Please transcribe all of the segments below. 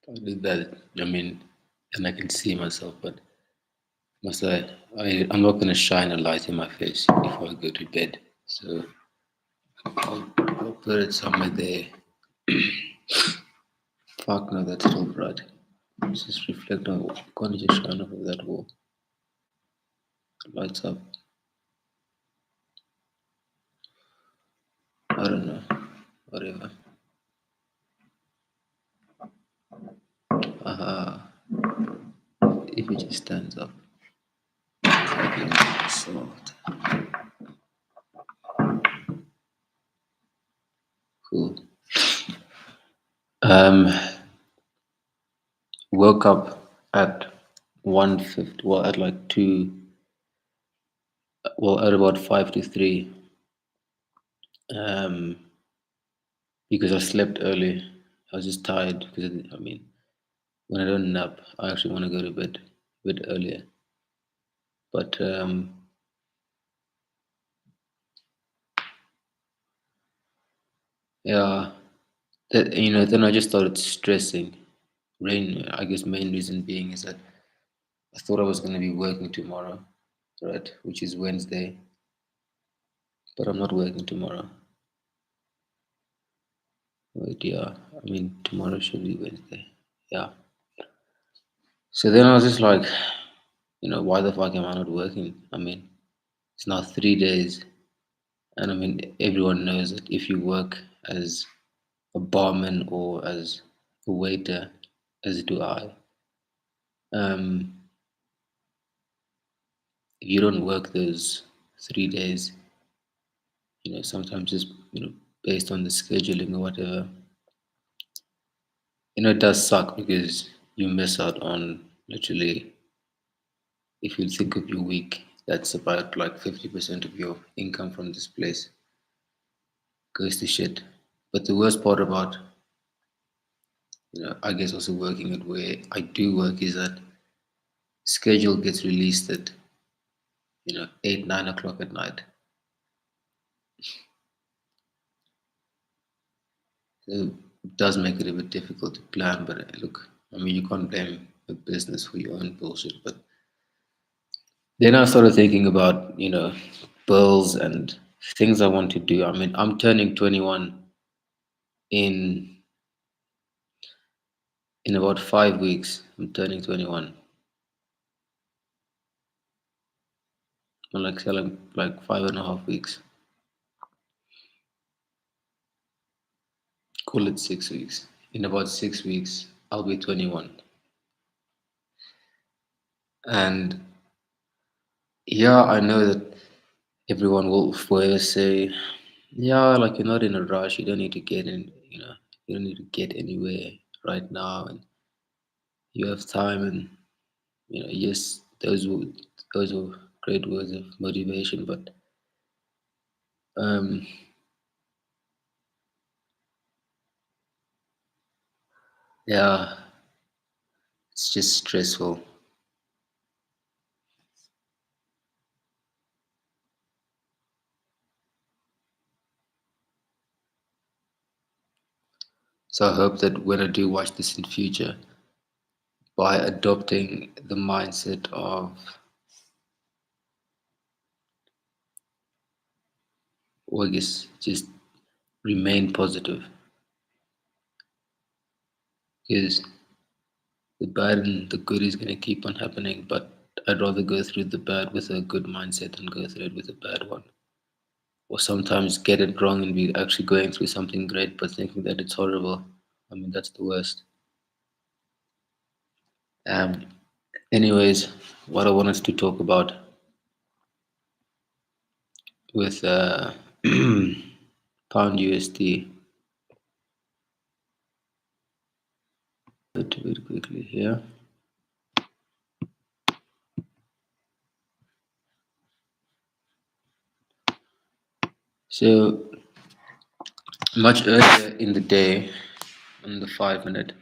I did that. I mean, and I can see myself, but must I'm not gonna shine a light in my face before I go to bed. So I'll put it somewhere there. Fuck no, that's still bright. Let's just reflect on can't you just shine off of that wall. Lights up. I don't know. Whatever. Aha. If it just stands up. Okay, so cool. Um woke up at 1:50, well at like 2, well at about 5 to 3, um because I slept early. I was just tired because I mean when I don't nap I actually want to go to bed a bit earlier, but yeah, that, then I just started stressing. Rain, I guess main reason being is that I thought I was going to be working tomorrow, right, which is Wednesday, but I'm not working tomorrow. Wait, yeah, I mean tomorrow should be Wednesday. Yeah. So then I was just like, why the fuck am I not working? I mean, it's now 3 days, and I mean, everyone knows that if you work as a barman or as a waiter, as do I, um, if you don't work those 3 days, sometimes just, based on the scheduling or whatever, it does suck because you miss out on literally, if you think of your week, that's about like 50% of your income from this place goes to shit. But the worst part about, I guess also working at where I do work is that schedule gets released at, 8, 9 o'clock at night. So it does make it a bit difficult to plan, but look, I mean, you can't blame a business for your own bullshit. But then I started thinking about, bills and things I want to do. I mean, I'm turning 21 in about 5 weeks. I'm turning 21. I'm like selling like 5.5 weeks. Call it 6 weeks. In about 6 weeks, I'll be 21. And yeah, I know that everyone will forever say, yeah, like you're not in a rush. You don't need to get in, you don't need to get anywhere right now. And you have time. And, yes, those were great words of motivation. But, um, yeah, it's just stressful. So I hope that when I do watch this in future, by adopting the mindset of, or I guess just remain positive, because the bad and the good is going to keep on happening, but I'd rather go through the bad with a good mindset than go through it with a bad one. Or sometimes get it wrong and be actually going through something great but thinking that it's horrible. I mean, that's the worst. Um, Anyways, what I wanted to talk about with pound USD, wait quickly here. So much earlier in the day, on the 5 minute,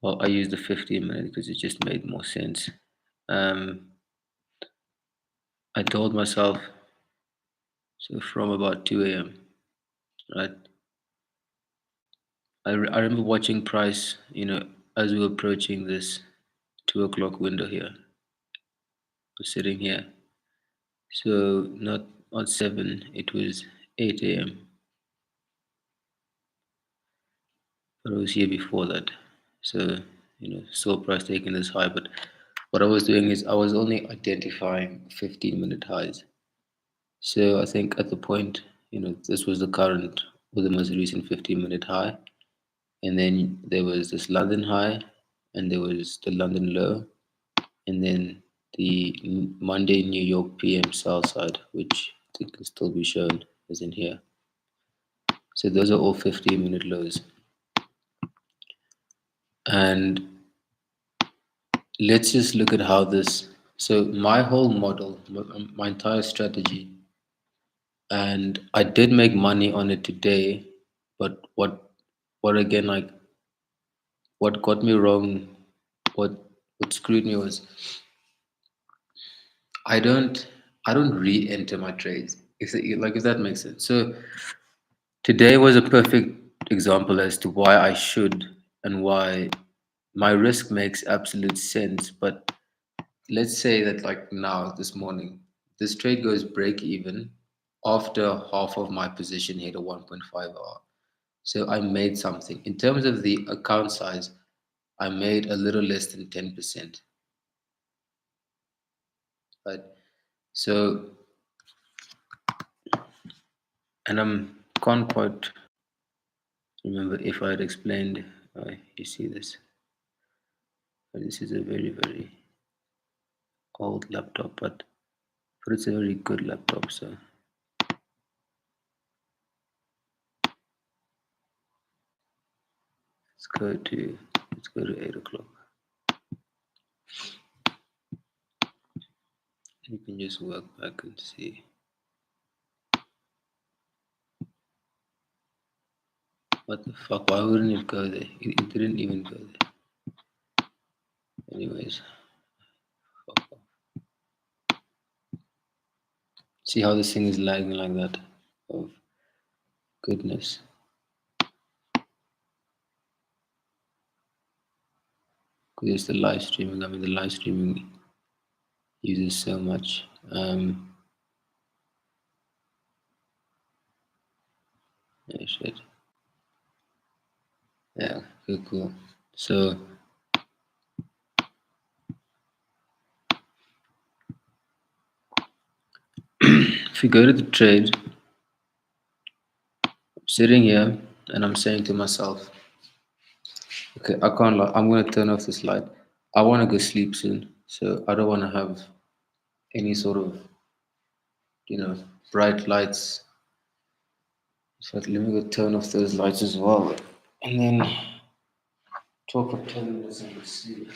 well, I used the 15 minute because it just made more sense. Um, I told myself, so from about 2 a.m., right? I remember watching price, as we were approaching this 2 o'clock window here, we're sitting here. So not 7, it was 8 a.m. But I was here before that. So, saw price taking this high. But what I was doing is I was only identifying 15-minute highs. So I think at the point, this was the current or the most recent 15-minute high. And then there was this London high, and there was the London low, and then the Monday New York PM sell side, which I think can still be shown as in here. So those are all 15-minute lows. And let's just look at how this. So my whole model, my entire strategy, and I did make money on it today, but what again, like what got me wrong, what what screwed me was I don't I don't re-enter my trades. If that makes sense. So today was a perfect example as to why I should and why my risk makes absolute sense. But let's say that like now, this morning, this trade goes break even after half of my position hit a 1.5 hour. So I made something. In terms of the account size, I made a little less than 10%. Right. So, and can't quite remember if I had explained. You see this. This is a very, very old laptop, but it's a very good laptop. So let's go to let's go to 8 o'clock. You can just work back and see. What the fuck? Why wouldn't it go there? It didn't even go there. Anyways, fuck off. See how this thing is lagging like that? Oh, goodness. Because it's the live streaming. I mean, the live streaming uses so much. Yeah, shit. Yeah, okay, cool. So, if you go to the trade, I'm sitting here and I'm saying to myself, okay, I can't lie. I'm going to turn off this light. I want to go sleep soon. So, I don't want to have any sort of, bright lights. So, let me go turn off those lights as well. And then talk for 10 minutes and go sleep.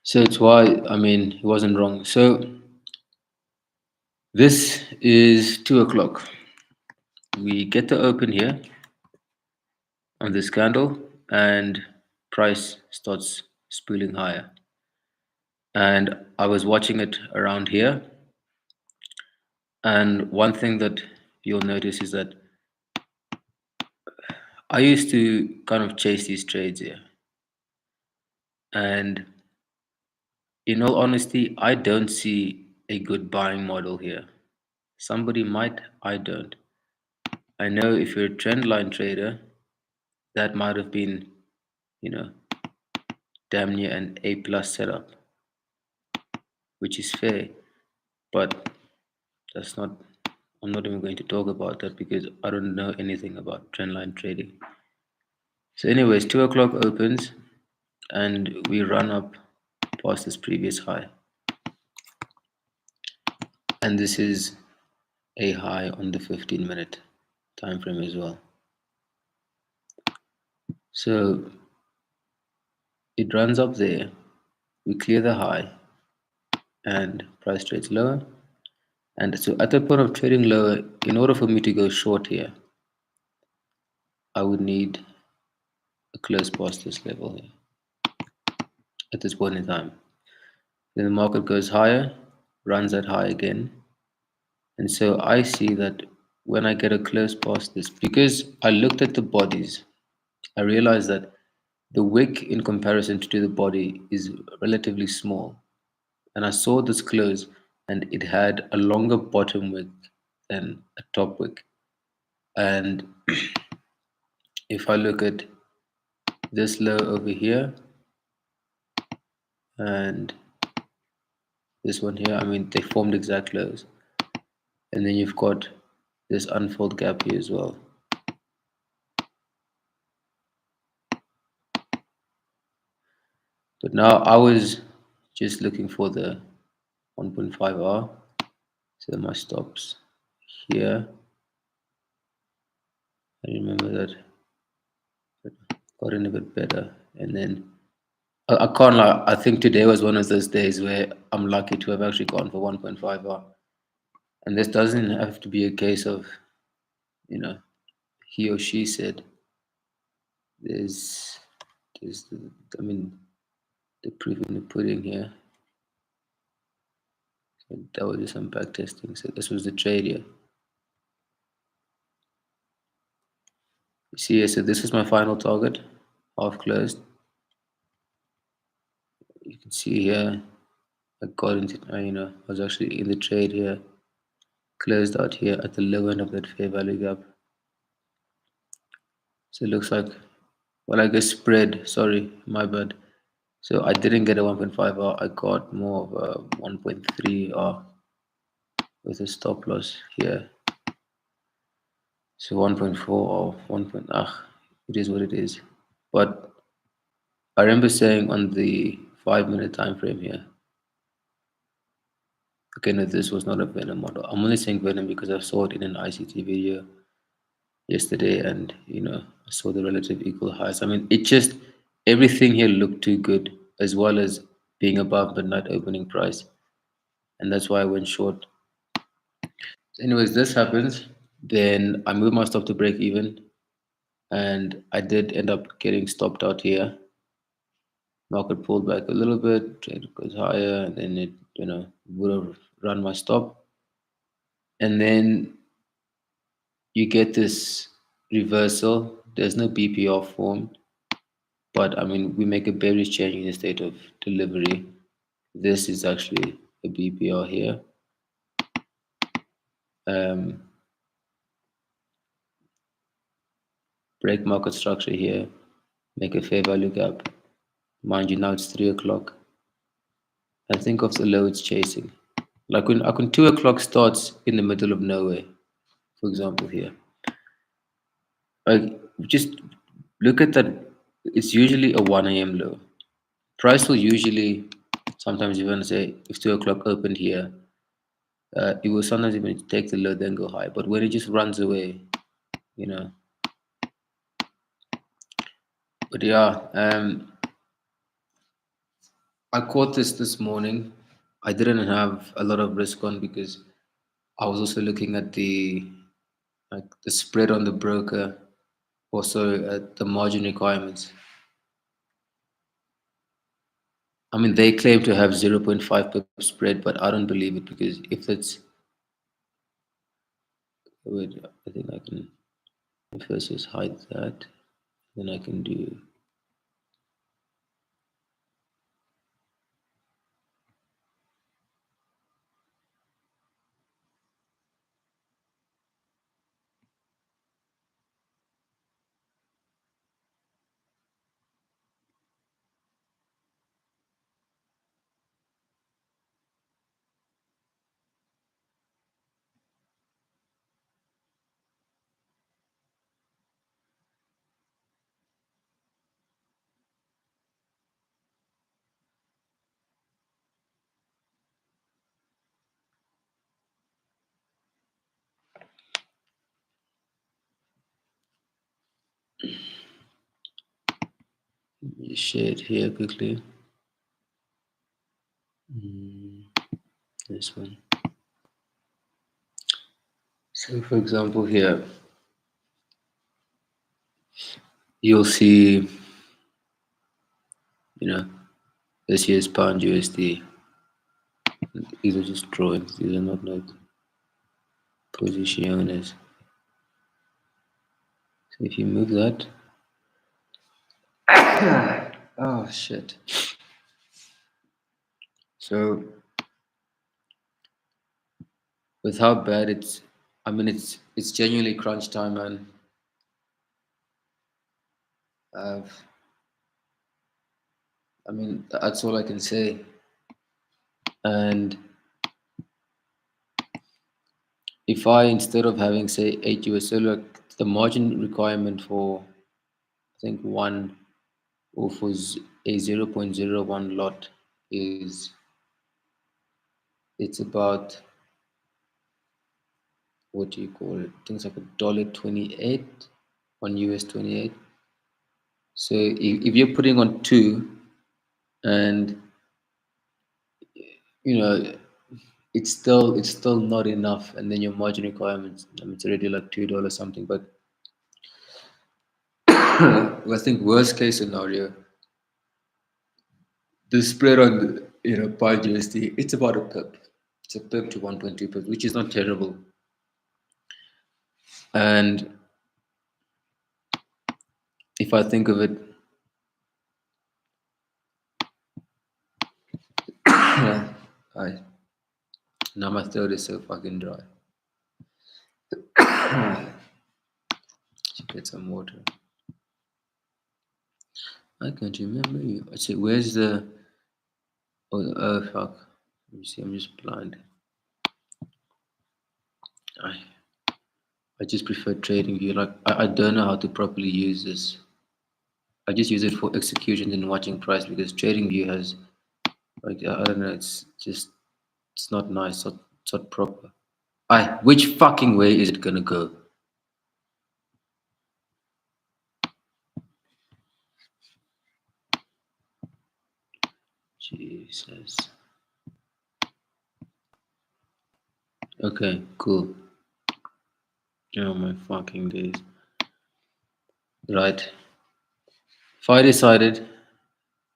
So, it's why, I mean, he wasn't wrong. So, this is 2 o'clock. We get to open here on this candle, and price starts spooling higher. And I was watching it around here. And one thing that you'll notice is that I used to kind of chase these trades here. And in all honesty, I don't see a good buying model here. Somebody might, I don't. I know if you're a trend line trader, that might have been, you know, damn near an A plus setup, which is fair. But that's not, I'm not even going to talk about that because I don't know anything about trend line trading. So, anyways, 2 o'clock opens and we run up past this previous high, and this is a high on the 15-minute time frame as well. So it runs up there, we clear the high, and price trades lower. And so at the point of trading lower, in order for me to go short here, I would need a close past this level here at this point in time. Then the market goes higher, runs that high again. And so I see that when I get a close past this, because I looked at the bodies, I realized that the wick in comparison to the body is relatively small. And I saw this close and it had a longer bottom wick than a top wick. And if I look at this low over here and this one here, I mean, they formed exact lows. And then you've got this unfold gap here as well. But now I was just looking for the 1.5R. So my stops here. I remember that got in a bit better. And then I can't lie, I think today was one of those days where I'm lucky to have actually gone for 1.5R. And this doesn't have to be a case of, you know, he or she said. There's, there's, I mean, the proof in the pudding here. So that was just some back testing. So this was the trade here. You see here, so this is my final target, half closed. You can see here, I got into, I was actually in the trade here, closed out here at the low end of that fair value gap. So it looks like, well, I guess spread, sorry, my bad. So I didn't get a 1.5R, I got more of a 1.3R with a stop loss here. So 1.4 or 1. It is what it is. But I remember saying on the 5 minute time frame here, okay, no, this was not a Venom model. I'm only saying Venom because I saw it in an ICT video yesterday, and I saw the relative equal highs. I mean, it just everything here looked too good, as well as being above midnight opening price, and that's why I went short. So anyways, this happens. Then I move my stop to break even, and I did end up getting stopped out here. Market pulled back a little bit, trade goes higher, and then it would have run my stop, and then you get this reversal. There's no BPR formed, but I mean, we make a bearish change in the state of delivery. This is actually a BPR here. Um, break market structure here, make a fair value gap. Mind you, now it's 3 o'clock. I think of the low it's chasing. Like when 2 o'clock starts in the middle of nowhere, for example, here. Like just look at that. It's usually a 1 a.m. low. Price will usually, sometimes even say, if 2 o'clock opened here, it will sometimes even take the low then go high. But when it just runs away, you know. But yeah, I caught this morning. I didn't have a lot of risk on because I was also looking at the spread on the broker, also at the margin requirements. I mean, they claim to have 0.5 pip spread, but I don't believe it because if it's, wait, I think I can first just hide that, then I can do. Let me share it here quickly. Mm, this one. So, for example, here you'll see, you know, this here's pound USD. These are just drawings. These are not like positions. So if you move that, oh shit. So with how bad it's, I mean, it's genuinely crunch time, man. Uh, I mean, that's all I can say. And if I, instead of having say 8 US, so like the margin requirement for I think one or for a 0.01 lot is, it's about, what do you call it? I think it's like $1.28 on US 28. So if you're putting on two, and you know it's still not enough, and then your margin requirements, I mean, it's already like $2 something. But I think worst case scenario, the spread on the, pound USD, it's about a pip. It's a pip to 1.2 pips, which is not terrible. And if I think of it, I now my throat is so fucking dry. Should get some water. I can't remember you. I say, where's the? Oh, fuck. Let me see. I'm just blind. I I just prefer trading view. Like I don't know how to properly use this. I just use it for executions and watching price, because trading view has, like, I don't know. It's just, it's not nice. It's not proper. I Which fucking way is it gonna go? Jesus. Okay, cool. Oh my fucking days. Right. If I decided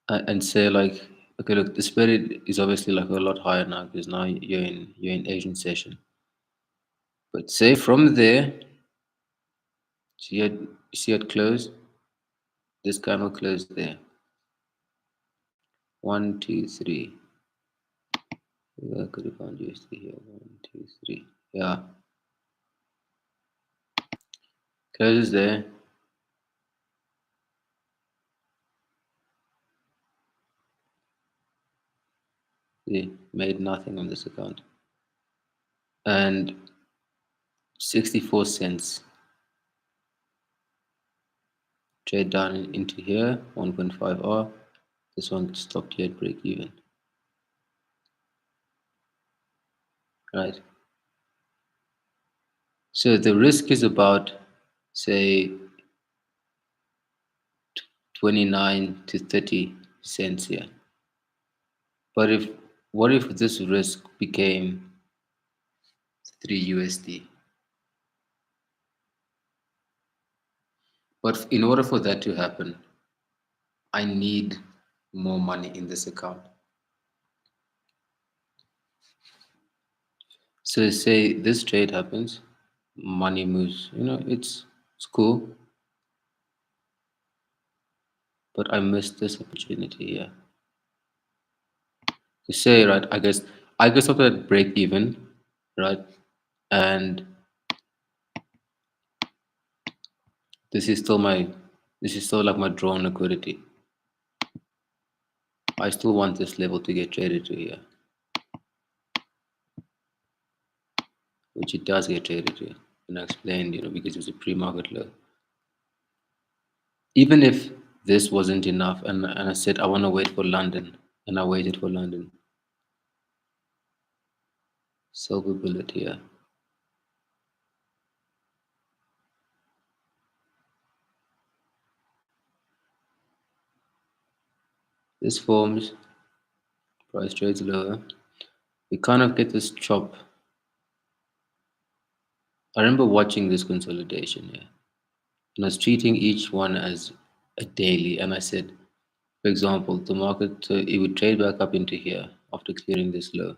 and say like, okay, look, the spread is obviously like a lot higher now because now you're in Asian session. But say from there, see it close. This guy will close there. One, two, three. I could have found USD here. One, two, three. Yeah, closes there. They made nothing on this account. And 64 cents. Trade down into here. 1.5 R. This one stopped here at break even. Right. So the risk is about, say, 29 to 30 cents here. But what if this risk became 3 USD? But in order for that to happen, I need more money in this account. So say this trade happens, money moves. It's cool, but I missed this opportunity here. To say, right, I guess after that break even, right, and this is still my this is still like my drawn liquidity. I still want this level to get traded to here, which it does get traded to. And I explained, because it was a pre-market low. Even if this wasn't enough, and I said I want to wait for London, and I waited for London. Silver bullet here. This forms, price trades lower. We kind of get this chop. I remember watching this consolidation here, and I was treating each one as a daily. And I said, for example, the market, it would trade back up into here after clearing this low.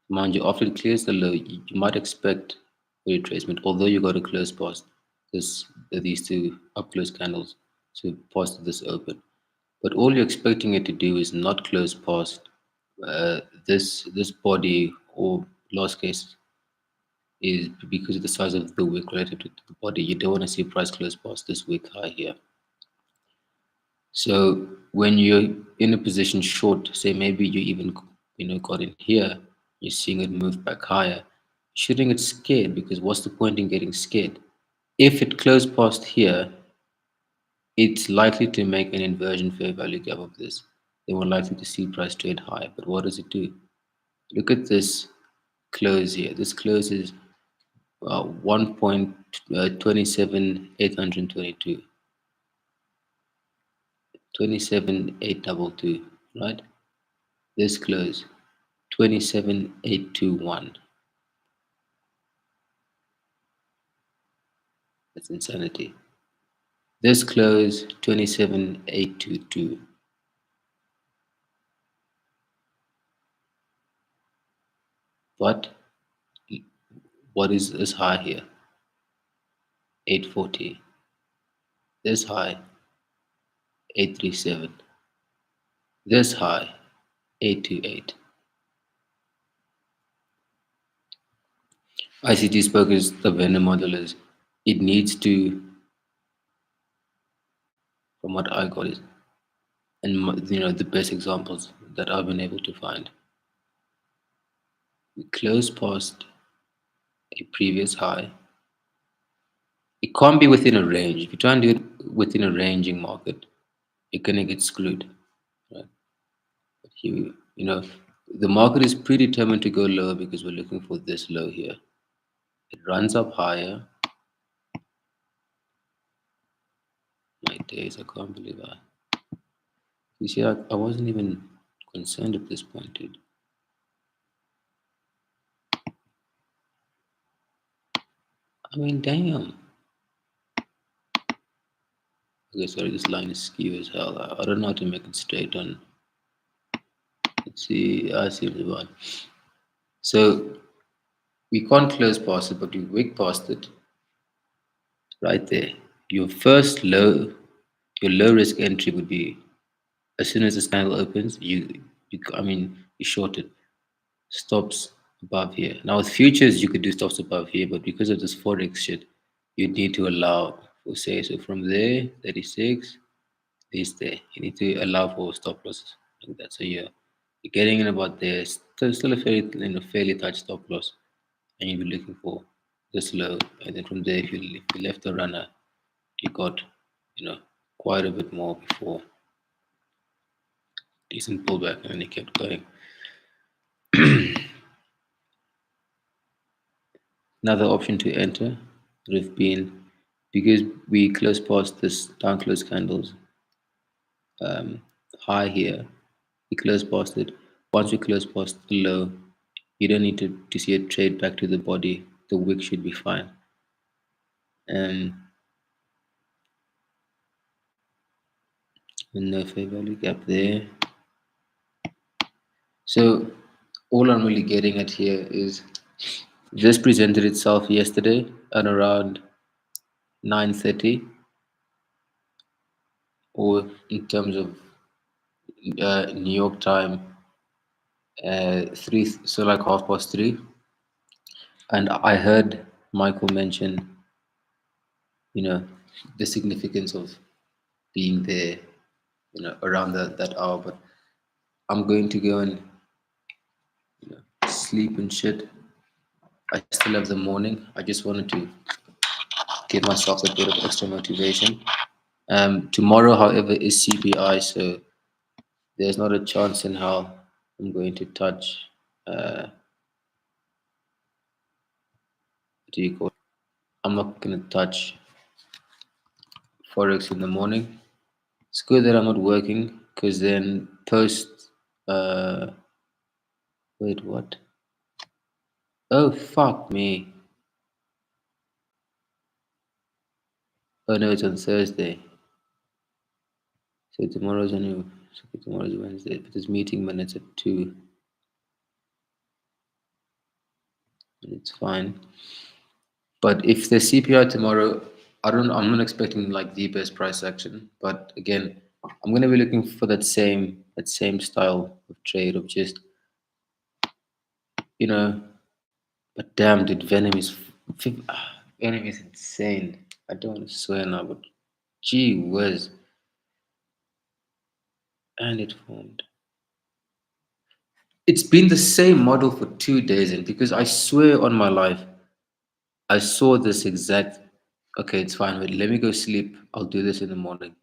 Mind you, after it clears the low, you might expect a retracement, although you got to close past these two up close candles to past this open. But all you're expecting it to do is not close past this body, or last case is because of the size of the wick relative to the body. You don't want to see price close past this wick high here. So when you're in a position short, say maybe you even got in here, you're seeing it move back higher. You shouldn't get scared, because what's the point in getting scared? If it closed past here, it's likely to make an inversion fair value gap of this. They were likely to see price trade high. But what does it do? Look at this close here. This close is 1.27822, 27822, right? This close 27821. That's insanity. This close 27822. But what is this high here? 840. This high 837. This high 828. ICT spoke is the Venn model is it needs to, from what I got, is, and the best examples that I've been able to find, we close past a previous high. It can't be within a range. If you try and do it within a ranging market, you're gonna get screwed, right? But the market is predetermined to go lower because we're looking for this low here. It runs up higher. My days, I can't believe that. You see, I wasn't even concerned at this point, dude. I mean, damn. Okay, sorry, this line is skew as hell. I don't know how to make it straight on. Let's see, I see the one. So we can't close past it, but we wick past it right there. Your first low, your low risk entry would be as soon as this candle opens, you short it. Stops above here. Now with futures, you could do stops above here, but because of this forex shit, you need to allow for say so from there 36 this there. You need to allow for stop losses like that. So you're getting in about there. Still a fairly tight stop loss, and you'll be looking for this low, and then from there, if you left the runner, you got quite a bit more before decent pullback, and then it kept going. Another option to enter would have been, because we close past this down close candles high here, we close past it. Once we close past the low, you don't need to see a trade back to the body. The wick should be fine. And no fair value gap there. So all I'm really getting at here is this presented itself yesterday at around 9:30, or in terms of New York time, 3, so like 3:30. And I heard Michael mention, you know, the significance of being there, around that hour. But I'm going to go and sleep and shit. I still have the morning. I just wanted to give myself a bit of extra motivation. Tomorrow, however, is CPI, so there's not a chance in hell I'm going to touch. What do you call it? I'm not going to touch forex in the morning. It's good that I'm not working because then post. Uh, wait, what? Oh fuck me! Oh no, it's on Thursday. So tomorrow's only. So tomorrow's Wednesday, but there's meeting minutes at 2, and it's fine. But if the CPI tomorrow, I don't. I'm not expecting like the best price action. But again, I'm gonna be looking for that same style of trade of just you know. But damn, dude, Venom is insane. I don't want to swear now, but gee whiz, and it formed. It's been the same model for 2 days, and because I swear on my life, I saw this exact. Okay, it's fine. Wait, let me go sleep. I'll do this in the morning.